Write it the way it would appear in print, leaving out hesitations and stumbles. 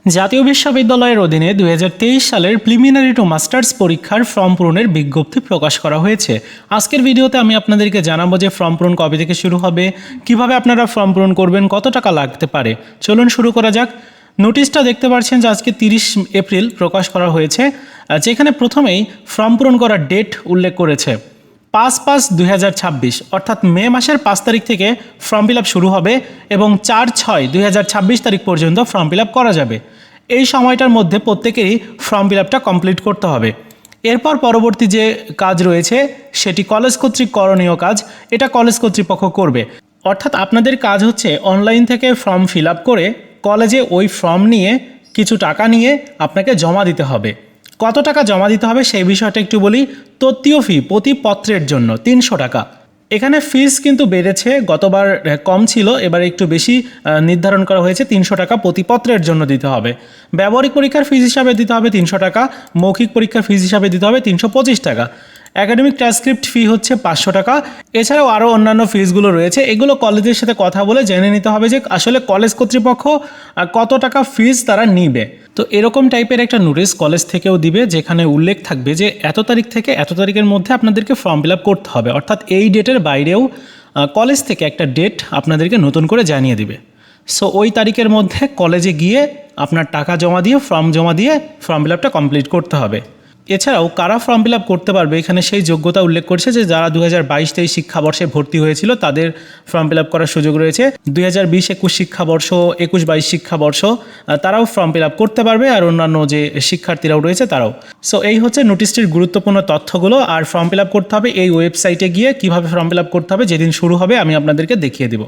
জাতীয় বিশ্ববিদ্যালয়ের অধীনে 2023 সালের প্রিলিমিনারি টু মাস্টার্স পরীক্ষার ফর্ম পূরণের বিজ্ঞপ্তি প্রকাশ করা হয়েছে। আজকের ভিডিওতে আমি আপনাদেরকে জানাবো যে ফর্ম পূরণ কবে থেকে শুরু হবে, কিভাবে আপনারা ফর্ম পূরণ করবেন, কত টাকা লাগতে পারে। চলুন শুরু করা যাক। নোটিশটা দেখতে পাচ্ছেন যে আজকে 30 এপ্রিল প্রকাশ করা হয়েছে, যেখানে প্রথমেই ফর্ম পূরণ করার ডেট উল্লেখ করেছে 5/5/2026, অর্থাৎ মে মাসের 5 তারিখ থেকে ফর্ম ফিল আপ শুরু হবে এবং 4/6/2026 তারিখ পর্যন্ত ফর্ম ফিল আপ করা যাবে। এই সময়টার মধ্যে প্রত্যেকেরই ফর্ম ফিল আপটা কমপ্লিট করতে হবে। এরপর পরবর্তী যে কাজ রয়েছে সেটি কলেজ কর্তৃক করণীয় কাজ, এটা কলেজ কর্তৃপক্ষ করবে। অর্থাৎ আপনাদের কাজ হচ্ছে অনলাইন থেকে ফর্ম ফিল আপ করে কলেজে ওই ফর্ম নিয়ে কিছু টাকা নিয়ে আপনাকে জমা দিতে হবে। কত টাকা জমা দিতে হবে সেই বিষয়টা একটু বলি। তত্ত্বীয় ফি প্রতি পত্রের জন্য 300 টাকা। এখানে ফিস কিন্তু বেড়েছে, গতবার কম ছিল, এবার একটু বেশি নির্ধারণ করা হয়েছে। 300 টাকা প্রতি পত্রের জন্য দিতে হবে। ব্যবহারিক পরীক্ষার ফিস হিসাবে দিতে হবে 300 টাকা, মৌখিক পরীক্ষার ফিস হিসাবে দিতে হবে 325 টাকা। একাডেমিক ট্রান্সক্রিপ্ট ফি হচ্ছে 500 টাকা। এছাড়াও আরও অন্যান্য ফিসগুলো রয়েছে, এগুলো কলেজের সাথে কথা বলে জেনে নিতে হবে যে আসলে কলেজ কর্তৃপক্ষ কত টাকা ফিস তারা নিবে। তো এরকম টাইপের একটা নোটিশ কলেজ থেকেও দিবে, যেখানে উল্লেখ থাকবে যে এত তারিখ থেকে এত তারিখের মধ্যে আপনাদেরকে ফর্ম ফিল আপ করতে হবে। অর্থাৎ এই ডেটের বাইরেও কলেজ থেকে একটা ডেট আপনাদেরকে নতুন করে জানিয়ে দিবে। সো ওই তারিখের মধ্যে কলেজে গিয়ে আপনার টাকা জমা দিয়ে ফর্ম ফিল আপটা কমপ্লিট করতে হবে। এছাড়াও কারা ফর্ম ফিল আপ করতে পারবে, এখানে সেই যোগ্যতা উল্লেখ করছে যে যারা 2022-23 শিক্ষাবর্ষে ভর্তি হয়েছিল তাদের ফর্ম ফিল আপ করার সুযোগ রয়েছে। 2020-21 শিক্ষাবর্ষ, 21-22 শিক্ষাবর্ষ তারাও ফর্ম ফিল আপ করতে পারবে, আর অন্যান্য যে শিক্ষার্থীরাও রয়েছে তারাও। সো এই হচ্ছে নোটিশটির গুরুত্বপূর্ণ তথ্যগুলো। আর ফর্ম ফিল আপ করতে হবে এই ওয়েবসাইটে গিয়ে। কীভাবে ফর্ম ফিল আপ করতে হবে যেদিন শুরু হবে আমি আপনাদেরকে দেখিয়ে দেবো।